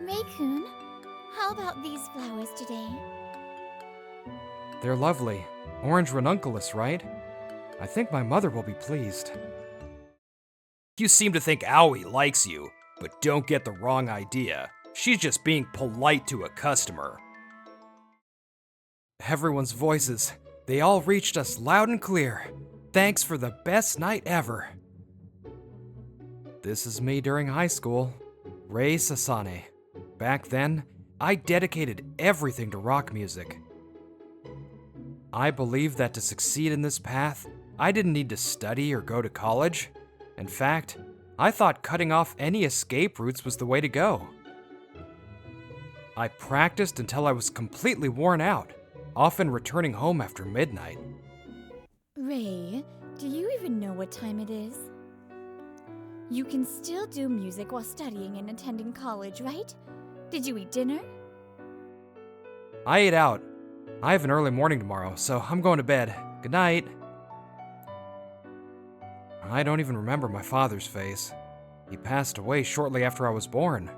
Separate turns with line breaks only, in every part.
Ray-kun, how about these flowers today?
They're lovely. Orange ranunculus, right? I think my mother will be pleased.
You seem to think Aoi likes you, but don't get the wrong idea. She's just being polite to a customer.
Everyone's voices, they all reached us loud and clear. Thanks for the best night ever. This is me during high school, Rei Sasane. Back then, I dedicated everything to rock music. I believed that to succeed in this path, I didn't need to study or go to college. In fact, I thought cutting off any escape routes was the way to go. I practiced until I was completely worn out, often returning home after midnight.
Ray, do you even know what time it is? You can still do music while studying and attending college, right? Did you eat dinner?
I ate out. I have an early morning tomorrow, so I'm going to bed. Good night. I don't even remember my father's face. He passed away shortly after I was born.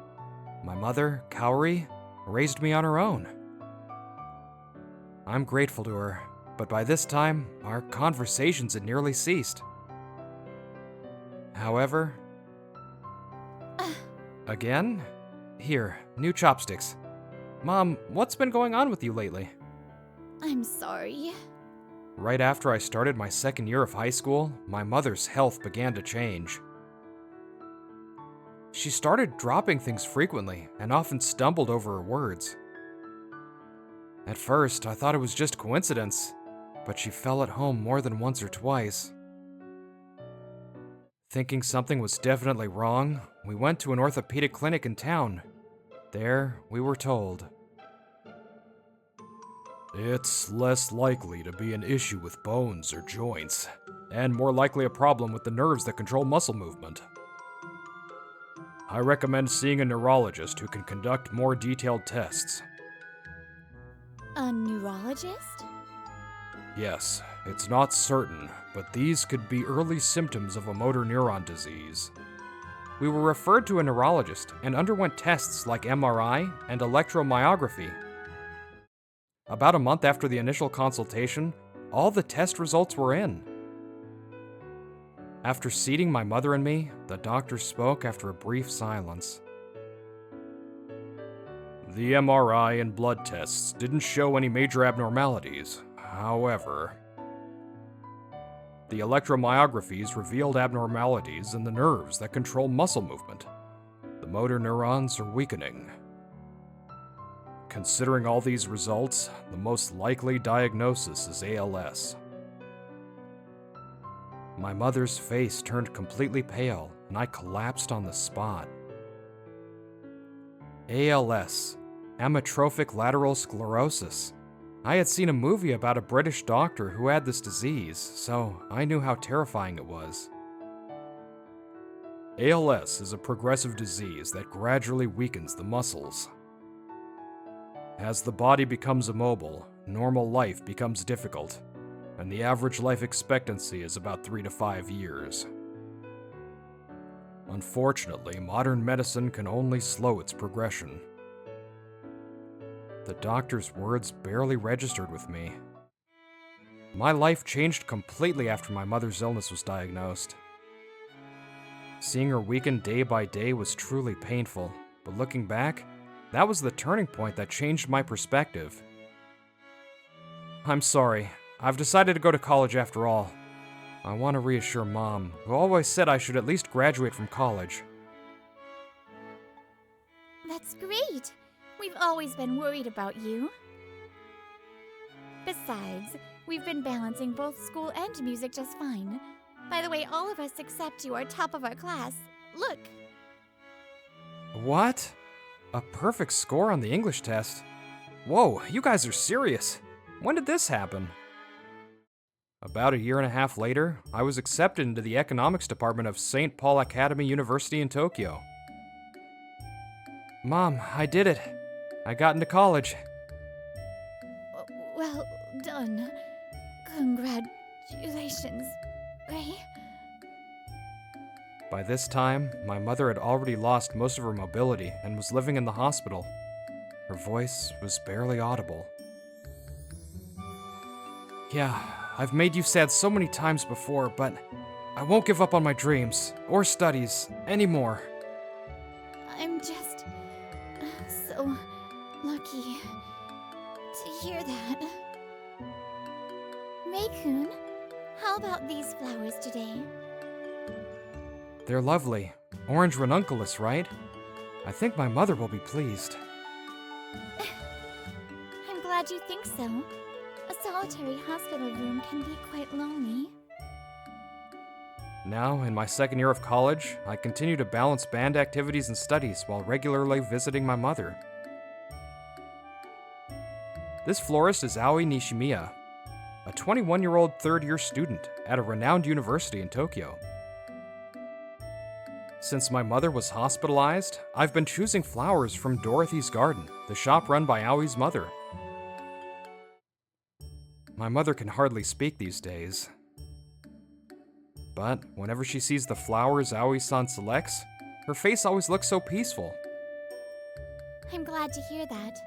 My mother, Kaori, raised me on her own. I'm grateful to her, but by this time, our conversations had nearly ceased. However... Again? Here, new chopsticks. Mom, what's been going on with you lately?
I'm sorry.
Right after I started my second year of high school, my mother's health began to change. She started dropping things frequently and often stumbled over her words. At first, I thought it was just coincidence, but she fell at home more than once or twice. Thinking something was definitely wrong, we went to an orthopedic clinic in town. There, we were told,
"It's less likely to be an issue with bones or joints, and more likely a problem with the nerves that control muscle movement. I recommend seeing a neurologist who can conduct more detailed tests."
A neurologist?
Yes, it's not certain, but these could be early symptoms of a motor neuron disease.
we were referred to a neurologist and underwent tests like MRI and electromyography. About a month after the initial consultation, all the test results were in. After seating my mother and me, the doctor spoke after a brief silence.
The MRI and blood tests didn't show any major abnormalities. However, the electromyographies revealed abnormalities in the nerves that control muscle movement. The motor neurons are weakening. Considering all these results, the most likely diagnosis is ALS.
My mother's face turned completely pale, and I collapsed on the spot. ALS, amyotrophic lateral sclerosis. I had seen a movie about a British doctor who had this disease, so I knew how terrifying it was.
ALS is a progressive disease that gradually weakens the muscles. As the body becomes immobile, normal life becomes difficult, and the average life expectancy is about 3 to 5 years. Unfortunately, modern medicine can only slow its progression.
The doctor's words barely registered with me. My life changed completely after my mother's illness was diagnosed. Seeing her weaken day by day was truly painful, but looking back, that was the turning point that changed my perspective. I'm sorry, I've decided to go to college after all. I want to reassure Mom, who always said I should at least graduate from college.
That's great! We've always been worried about you. Besides, we've been balancing both school and music just fine. By the way, all of us except you are top of our class. Look!
What? A perfect score on the English test? Whoa, you guys are serious. When did this happen? About a year and a half later, I was accepted into the economics department of St. Paul Academy University in Tokyo. Mom, I did it. I got into college.
Well done. Congratulations, Ray.
By this time, my mother had already lost most of her mobility and was living in the hospital. Her voice was barely audible. Yeah, I've made you sad so many times before, but I won't give up on my dreams or studies anymore.
I'm just so lucky to hear that. Rei-kun, how about these flowers today?
They're lovely. Orange ranunculus, right? I think my mother will be pleased.
I'm glad you think so. A solitary hospital room can be quite lonely.
Now, in my second year of college, I continue to balance band activities and studies while regularly visiting my mother. This florist is Aoi Nishimiya, a 21-year-old third-year student at a renowned university in Tokyo. Since my mother was hospitalized, I've been choosing flowers from Dorothy's Garden, the shop run by Aoi's mother. My mother can hardly speak these days. But whenever she sees the flowers Aoi-san selects, her face always looks so peaceful.
I'm glad to hear that.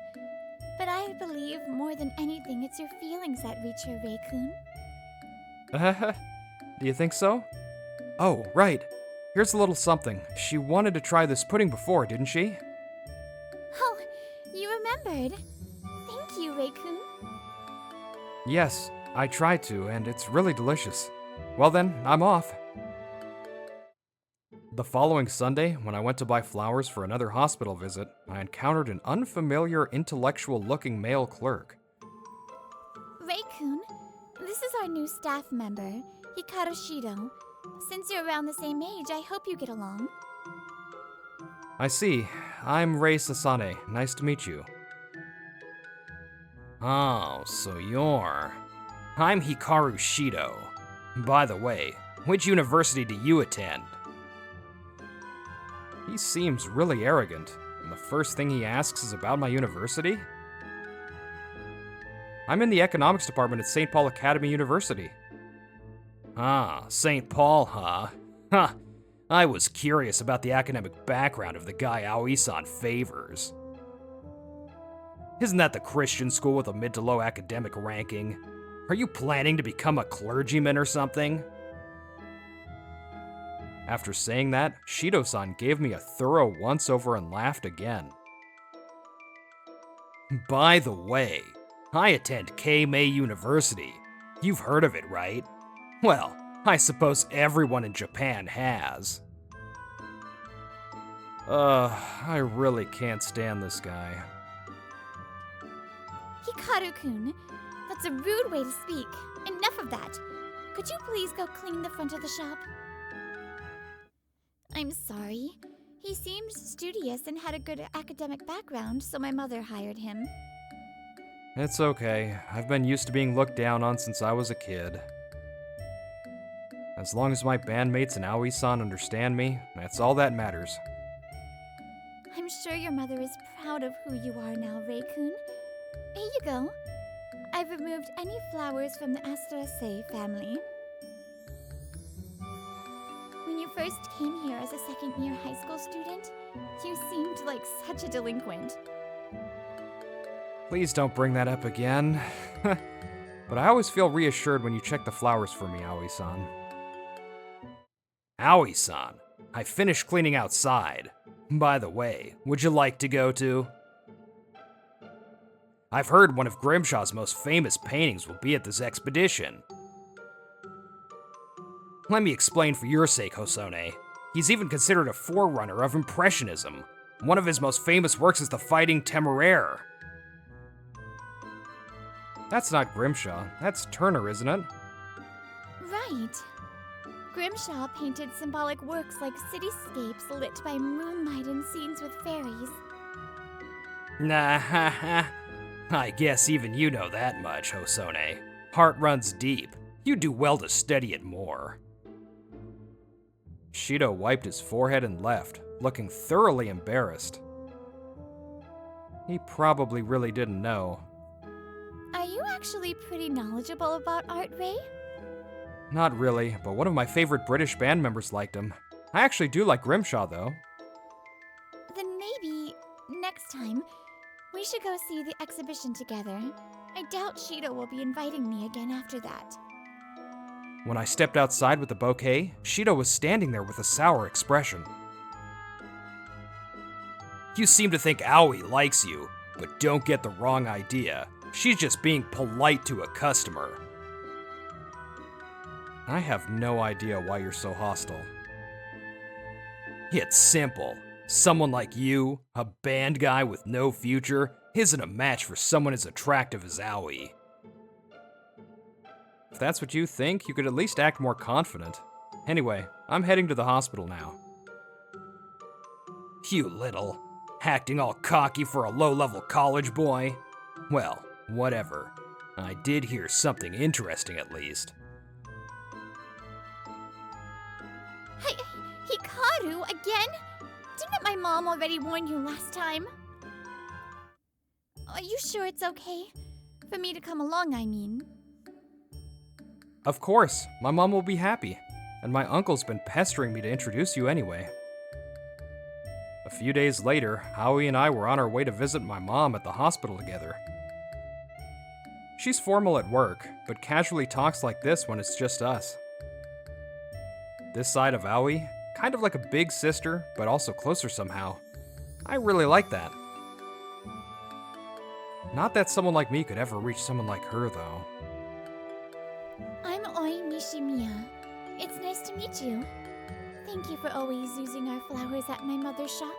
But I believe more than anything it's your feelings that reach her, Rei-kun.
Do you think so? Oh, right. Here's a little something. She wanted to try this pudding before, didn't she?
Oh, you remembered. Thank you, Rei-kun.
Yes, I tried to, and it's really delicious. Well then, I'm off. The following Sunday, when I went to buy flowers for another hospital visit, I encountered an unfamiliar, intellectual-looking male clerk.
Rei-kun, this is our new staff member, Hikaru. Since you're around the same age, I hope you get along.
I see. I'm Rei Sasane. Nice to meet you. Oh, so you're... I'm Hikaru Shido. By the way, which university do you attend? He seems really arrogant, and the first thing he asks is about my university? I'm in the economics department at St. Paul Academy University. Ah, St. Paul, huh? Huh. I was curious about the academic background of the guy Aoi-san favors. Isn't that the Christian school with a mid to low academic ranking? Are you planning to become a clergyman or something? After saying that, Shido-san gave me a thorough once-over and laughed again. By the way, I attend Keimei University. You've heard of it, right? Well, I suppose everyone in Japan has. I really can't stand this guy.
Hikaru-kun, that's a rude way to speak. Enough of that. Could you please go clean the front of the shop? I'm sorry. He seemed studious and had a good academic background, so my mother hired him.
It's okay. I've been used to being looked down on since I was a kid. As long as my bandmates and Aoi-san understand me, that's all that matters.
I'm sure your mother is proud of who you are now, Rei-kun. Here you go. I've removed any flowers from the Asteraceae family. When you first came here as a second-year high school student, you seemed like such a delinquent.
Please don't bring that up again. But I always feel reassured when you check the flowers for me, Aoi-san. Aoi-san, I finished cleaning outside. By the way, would you like to go to? I've heard one of Grimshaw's most famous paintings will be at this expedition. Let me explain for your sake, Hosone. He's even considered a forerunner of Impressionism. One of his most famous works is the Fighting Temeraire. That's not Grimshaw, that's Turner, isn't it?
Right. Grimshaw painted symbolic works like cityscapes lit by moonlight and scenes with fairies.
Nah, I guess even you know that much, Hosone. Heart runs deep. You do well to study it more. Shido wiped his forehead and left, looking thoroughly embarrassed. He probably really didn't know.
Are you actually pretty knowledgeable about art, Rei?
Not really, but one of my favorite British band members liked him. I actually do like Grimshaw, though.
Then maybe next time we should go see the exhibition together. I doubt Shido will be inviting me again after that.
When I stepped outside with the bouquet, Shido was standing there with a sour expression. You seem to think Aoi likes you, but don't get the wrong idea. She's just being polite to a customer. I have no idea why you're so hostile. It's simple. Someone like you, a band guy with no future, isn't a match for someone as attractive as Aoi. If that's what you think, you could at least act more confident. Anyway, I'm heading to the hospital now. You little, acting all cocky for a low-level college boy? Well, whatever. I did hear something interesting at least.
Hey, Hikaru, again? Didn't my mom already warn you last time? Are you sure it's okay? For me to come along, I mean.
Of course, my mom will be happy, and my uncle's been pestering me to introduce you anyway. A few days later, Aoi and I were on our way to visit my mom at the hospital together. She's formal at work, but casually talks like this when it's just us. This side of Aoi, kind of like a big sister, but also closer somehow. I really like that. Not that someone like me could ever reach someone like her, though.
I'm Oi Nishimiya. It's nice to meet you. Thank you for always using our flowers at my mother's shop.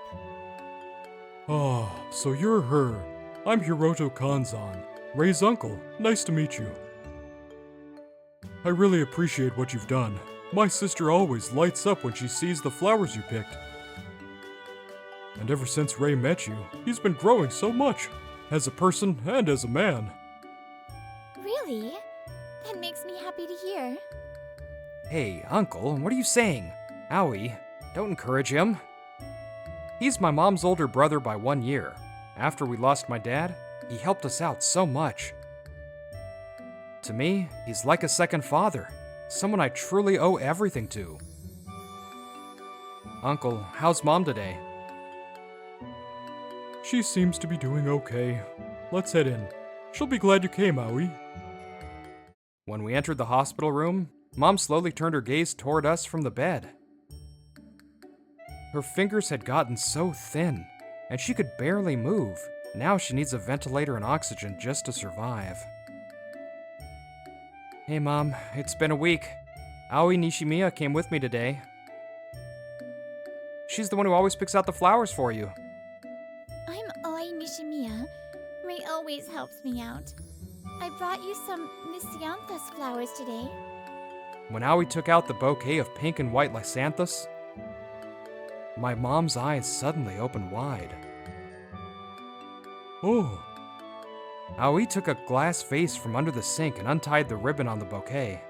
Ah, so you're her. I'm Hiroto Kanzan, Rei's uncle. Nice to meet you. I really appreciate what you've done. My sister always lights up when she sees the flowers you picked. And ever since Rei met you, he's been growing so much, as a person and as a man.
Really? That makes me happy to hear.
Hey, uncle, what are you saying? Aoi, don't encourage him. He's my mom's older brother by 1 year. After we lost my dad, he helped us out so much. To me, he's like a second father, someone I truly owe everything to. Uncle, how's mom today?
She seems to be doing okay. Let's head in. She'll be glad you came, Aoi.
When we entered the hospital room, Mom slowly turned her gaze toward us from the bed. Her fingers had gotten so thin, and she could barely move. Now she needs a ventilator and oxygen just to survive. Hey Mom, it's been a week. Aoi Nishimiya came with me today. She's the one who always picks out the flowers for you.
I'm Oi Nishimiya. Rei always helps me out. I brought you some Misyanthus flowers today.
When Aoi took out the bouquet of pink and white lysanthus, my mom's eyes suddenly opened wide.
Oh,
Aoi took a glass vase from under the sink and untied the ribbon on the bouquet.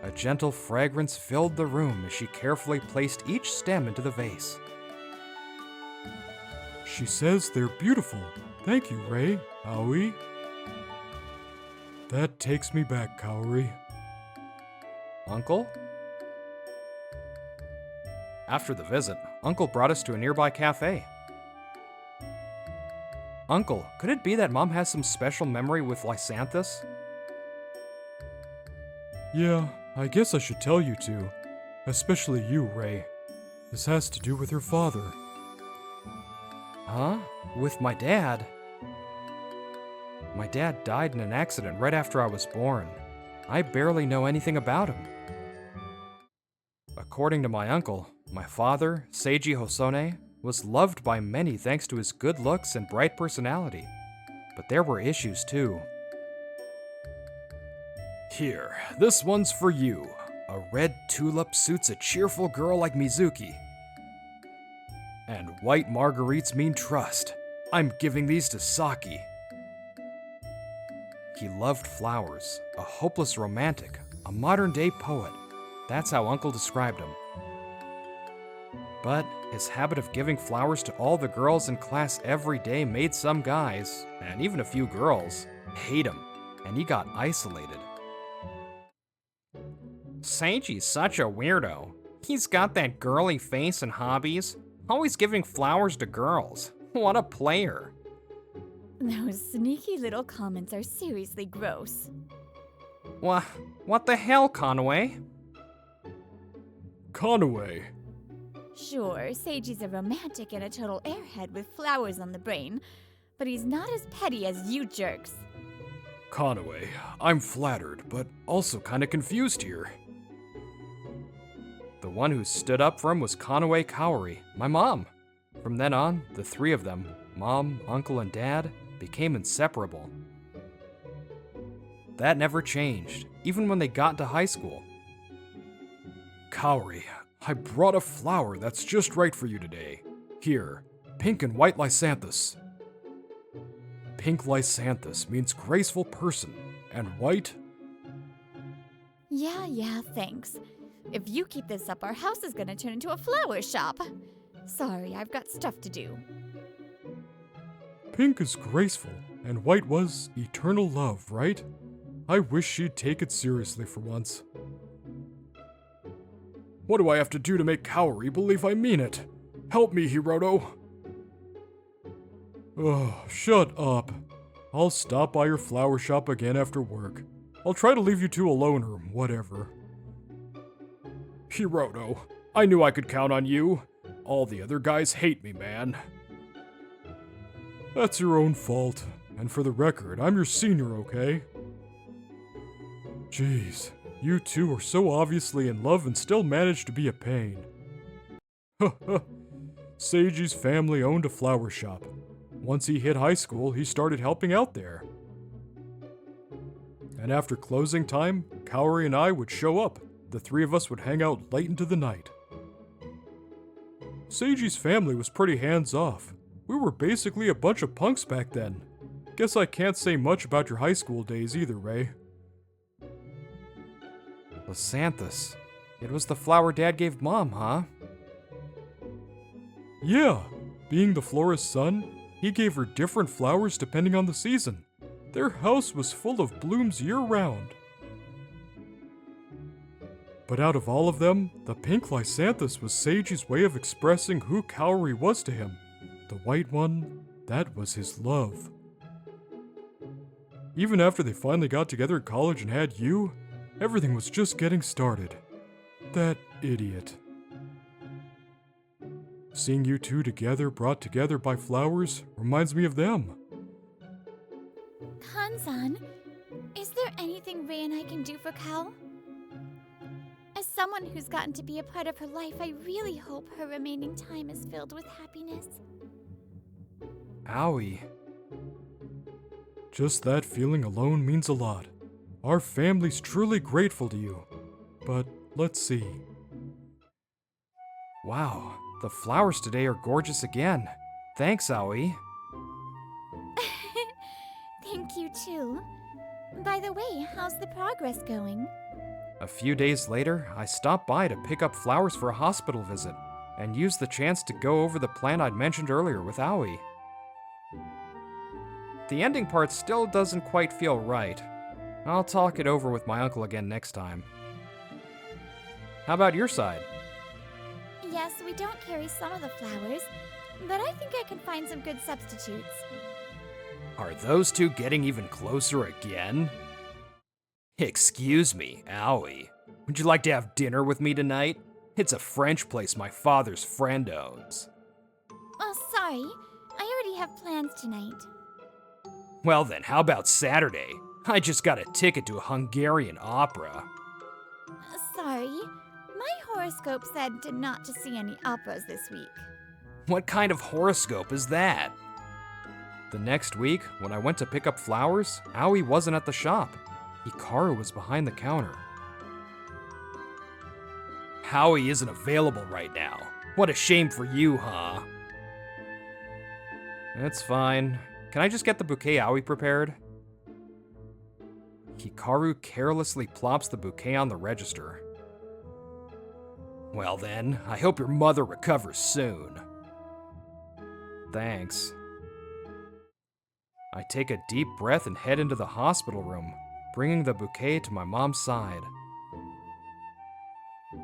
A gentle fragrance filled the room as she carefully placed each stem into the vase.
she says they're beautiful. Thank you, Rei, Aoi. That takes me back, Kaori.
Uncle? After the visit, Uncle brought us to a nearby cafe. Uncle, could it be that Mom has some special memory with lysanthus?
Yeah, I guess I should tell you two. Especially you, Rei. This has to do with her father.
Huh? With my dad? My dad died in an accident right after I was born. I barely know anything about him. According to my uncle, my father, Seiji Hosone, was loved by many thanks to his good looks and bright personality. But there were issues too. Here, this one's for you. A red tulip suits a cheerful girl like Mizuki. And white marguerites mean trust. I'm giving these to Saki. He loved flowers, a hopeless romantic, a modern-day poet. That's how Uncle described him. But his habit of giving flowers to all the girls in class every day made some guys, and even a few girls, hate him, and he got isolated. Seiji's such a weirdo. He's got that girly face and hobbies, always giving flowers to girls. What a player.
Those sneaky little comments are seriously gross.
What the hell, Conway?
Conway.
Sure, Seiji's a romantic and a total airhead with flowers on the brain, but he's not as petty as you jerks.
Conway, I'm flattered, but also kinda confused here.
The one who stood up for him was Conway Kaori, my mom. From then on, the three of them, Mom, Uncle, and Dad, became inseparable. That never changed, even when they got into high school.
Kaori, I brought a flower that's just right for you today. Here, pink and white lysanthus. Pink lysanthus means graceful person, and white...
Yeah, thanks. If you keep this up, our house is gonna turn into a flower shop. Sorry, I've got stuff to do.
Pink is graceful, and white was eternal love, right? I wish she'd take it seriously for once. What do I have to do to make Kaori believe I mean it? Help me, Hiroto! Oh, shut up. I'll stop by your flower shop again after work. I'll try to leave you two alone or whatever. Hiroto, I knew I could count on you. All the other guys hate me, man. That's your own fault. And for the record, I'm your senior, okay? Jeez, you two are so obviously in love and still manage to be a pain. Seiji's family owned a flower shop. Once he hit high school, he started helping out there. And after closing time, Kaori and I would show up. The three of us would hang out late into the night. Seiji's family was pretty hands-off. We were basically a bunch of punks back then. Guess I can't say much about your high school days either, Ray.
Lysanthus. It was the flower Dad gave Mom, huh?
Yeah, being the florist's son, he gave her different flowers depending on the season. Their house was full of blooms year-round. But out of all of them, the pink lysanthus was Seiji's way of expressing who Kaori was to him. The white one, that was his love. Even after they finally got together at college and had you, everything was just getting started. That idiot. Seeing you two together, brought together by flowers, reminds me of them.
Hansan, is there anything Ray and I can do for Cal? As someone who's gotten to be a part of her life, I really hope her remaining time is filled with happiness.
Owie.
Just that feeling alone means a lot. Our family's truly grateful to you. But let's see.
Wow, the flowers today are gorgeous again. Thanks, Owie.
Thank you, too. By the way, how's the progress going?
A few days later, I stopped by to pick up flowers for a hospital visit, and used the chance to go over the plan I'd mentioned earlier with Owie. The ending part still doesn't quite feel right. I'll talk it over with my uncle again next time. How about your side?
Yes, we don't carry some of the flowers, but I think I can find some good substitutes.
Are those two getting even closer again? Excuse me, Owie. Would you like to have dinner with me tonight? It's a French place my father's friend owns.
Oh, sorry. I already have plans tonight.
Well then, how about Saturday? I just got a ticket to a Hungarian opera.
Sorry. My horoscope said not to see any operas this week.
What kind of horoscope is that? The next week, when I went to pick up flowers, Owie wasn't at the shop. Hikaru was behind the counter. Howie isn't available right now. What a shame for you, huh? That's fine. Can I just get the bouquet Owie prepared? Hikaru carelessly plops the bouquet on the register. Well then, I hope your mother recovers soon. Thanks. I take a deep breath and head into the hospital room, bringing the bouquet to my mom's side.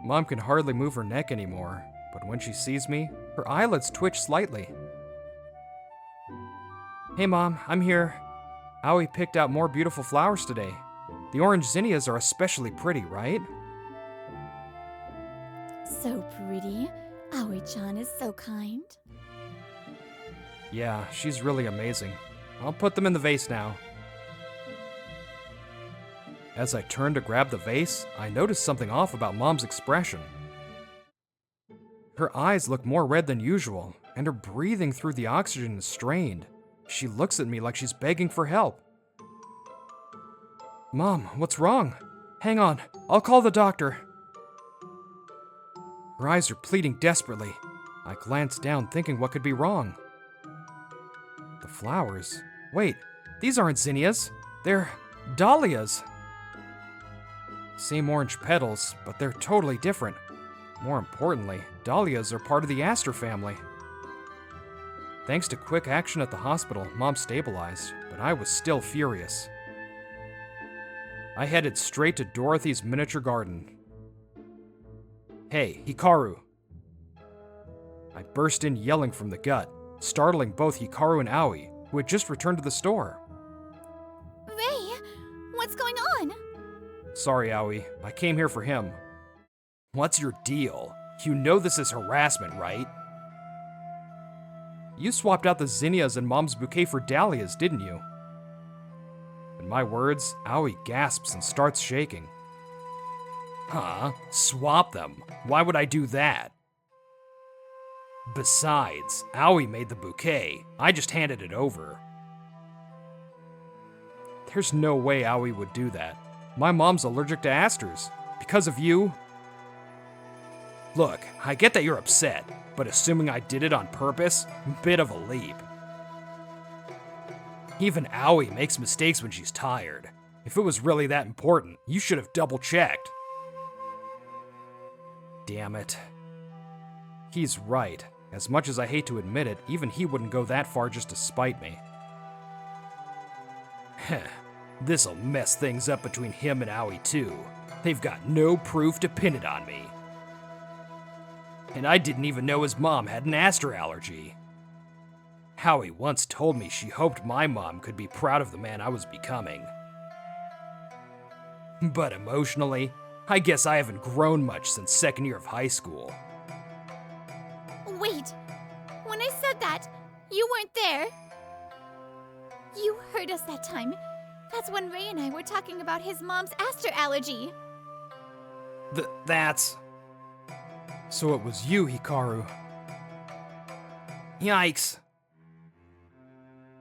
Mom can hardly move her neck anymore, but when she sees me, her eyelids twitch slightly. Hey Mom, I'm here. Aoi picked out more beautiful flowers today. The orange zinnias are especially pretty, right?
So pretty. Aoi-chan is so kind.
Yeah, she's really amazing. I'll put them in the vase now. As I turned to grab the vase, I noticed something off about Mom's expression. Her eyes look more red than usual, and her breathing through the oxygen is strained. She looks at me like she's begging for help. Mom, what's wrong? Hang on, I'll call the doctor. Her eyes are pleading desperately. I glanced down thinking what could be wrong. The flowers? Wait, these aren't zinnias. They're dahlias. Same orange petals, but they're totally different. More importantly, dahlias are part of the aster family. Thanks to quick action at the hospital, Mom stabilized, but I was still furious. I headed straight to Dorothy's miniature garden. Hey, Hikaru! I burst in yelling from the gut, startling both Hikaru and Aoi, who had just returned to the store.
Ray, what's going on?
Sorry, Aoi. I came here for him. What's your deal? You know this is harassment, right? You swapped out the zinnias in Mom's bouquet for dahlias, didn't you? At my words, Aoi gasps and starts shaking. Huh? Swap them? Why would I do that? Besides, Aoi made the bouquet. I just handed it over. There's no way Aoi would do that. My mom's allergic to asters. Because of you? Look, I get that you're upset, but assuming I did it on purpose, bit of a leap. Even Aoi makes mistakes when she's tired. If it was really that important, you should have double-checked. Damn it. He's right. As much as I hate to admit it, even he wouldn't go that far just to spite me. Heh. This'll mess things up between him and Aoi too. They've got no proof to pin it on me. And I didn't even know his mom had an aster allergy. Aoi once told me she hoped my mom could be proud of the man I was becoming. But emotionally, I guess I haven't grown much since second year of high school.
Wait, when I said that, you weren't there. You heard us that time. That's when Ray and I were talking about his mom's aster allergy.
That's... So it was you, Hikaru. Yikes.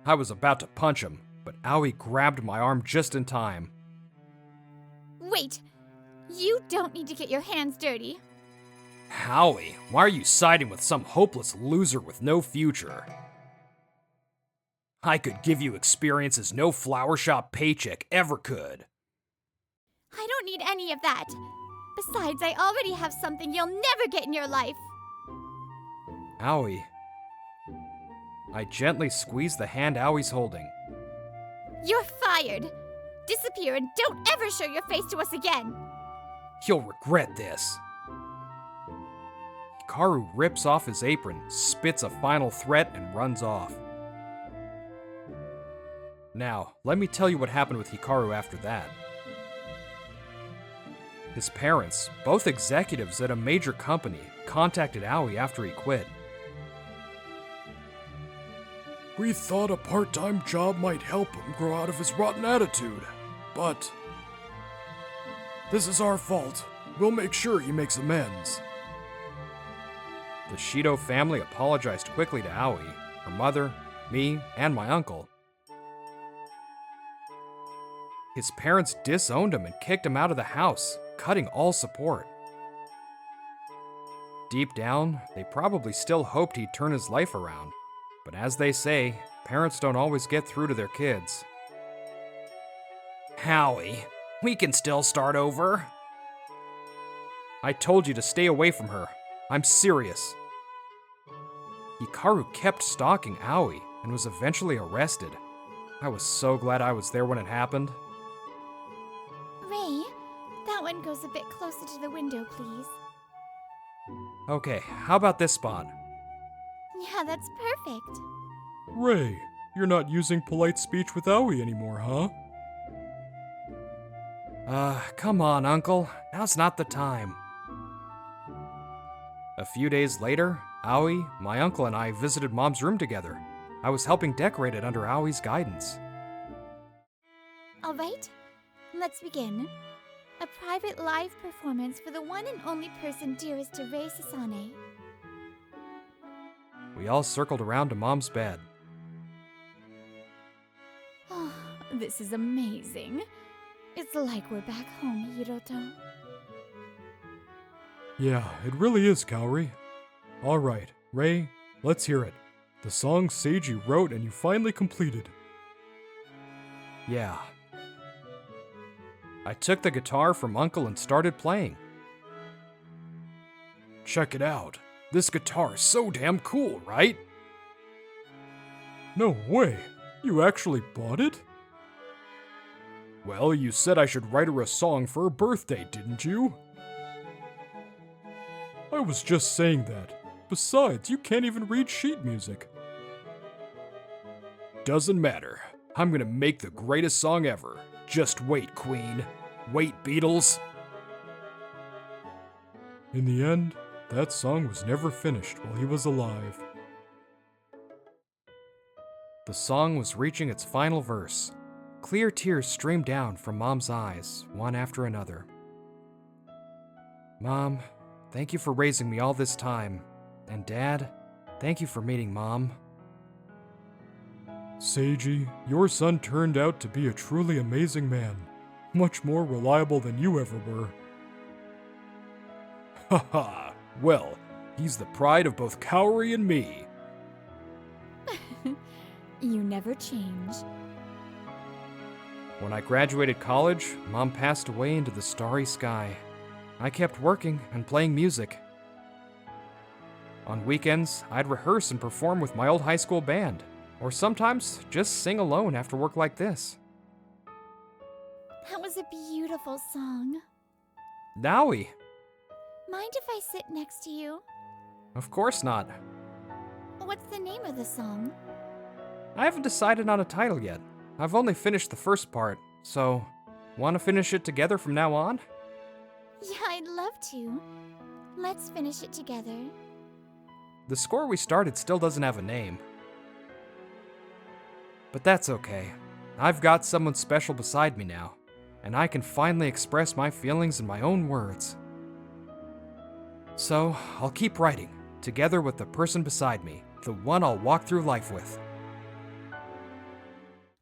I was about to punch him, but Aoi grabbed my arm just in time.
Wait, you don't need to get your hands dirty.
Aoi, why are you siding with some hopeless loser with no future? I could give you experiences no flower shop paycheck ever could.
I don't need any of that. Besides, I already have something you'll never get in your life.
Aoi. I gently squeezed the hand Aoi's holding.
You're fired. Disappear and don't ever show your face to us again.
You'll regret this. Hikaru rips off his apron, spits a final threat, and runs off. Now, let me tell you what happened with Hikaru after that. His parents, both executives at a major company, contacted Aoi after he quit.
We thought a part-time job might help him grow out of his rotten attitude, but this is our fault. We'll make sure he makes amends.
The Shido family apologized quickly to Aoi, her mother, me, and my uncle. His parents disowned him and kicked him out of the house, cutting all support. Deep down, they probably still hoped he'd turn his life around. But as they say, parents don't always get through to their kids. Aoi, we can still start over. I told you to stay away from her. I'm serious. Hikaru kept stalking Aoi and was eventually arrested. I was so glad I was there when it happened.
Ray, that one goes a bit closer to the window, please.
Okay, how about this spot?
Yeah, that's perfect.
Ray, you're not using polite speech with Aoi anymore, huh?
Come on, Uncle. Now's not the time. A few days later, Aoi, my uncle, and I visited Mom's room together. I was helping decorate it under Aoi's guidance.
All right, let's begin. A private live performance for the one and only person dearest to Rei Sasane.
We all circled around to Mom's bed.
Oh, this is amazing. It's like we're back home, Hiroto.
Yeah, it really is, Kaori. Alright, Ray, let's hear it. The song Seiji wrote and you finally completed.
Yeah. I took the guitar from Uncle and started playing.
Check it out. This guitar is so damn cool, right? No way. You actually bought it? Well, you said I should write her a song for her birthday, didn't you? I was just saying that. Besides, you can't even read sheet music. Doesn't matter. I'm gonna make the greatest song ever. Just wait, Queen. Wait, Beatles. In the end, that song was never finished while he was alive.
The song was reaching its final verse. Clear tears streamed down from Mom's eyes, one after another. Mom, thank you for raising me all this time. And Dad, thank you for meeting Mom.
Seiji, your son turned out to be a truly amazing man. Much more reliable than you ever were. Haha, well, he's the pride of both Kaori and me.
You never change.
When I graduated college, Mom passed away into the starry sky. I kept working and playing music. On weekends, I'd rehearse and perform with my old high school band, or sometimes just sing alone after work like this.
That was a beautiful song.
Naoi!
Mind if I sit next to you?
Of course not.
What's the name of the song?
I haven't decided on a title yet. I've only finished the first part, so want to finish it together from now on?
Yeah, I'd love to. Let's finish it together.
The score we started still doesn't have a name. But that's okay. I've got someone special beside me now, and I can finally express my feelings in my own words. So, I'll keep writing, together with the person beside me, the one I'll walk through life with.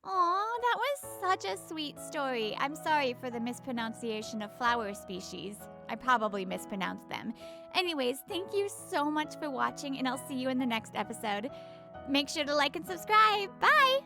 Aw, that was such a sweet story. I'm sorry for the mispronunciation of flower species. I probably mispronounced them. Anyways, thank you so much for watching, and I'll see you in the next episode. Make sure to like and subscribe. Bye!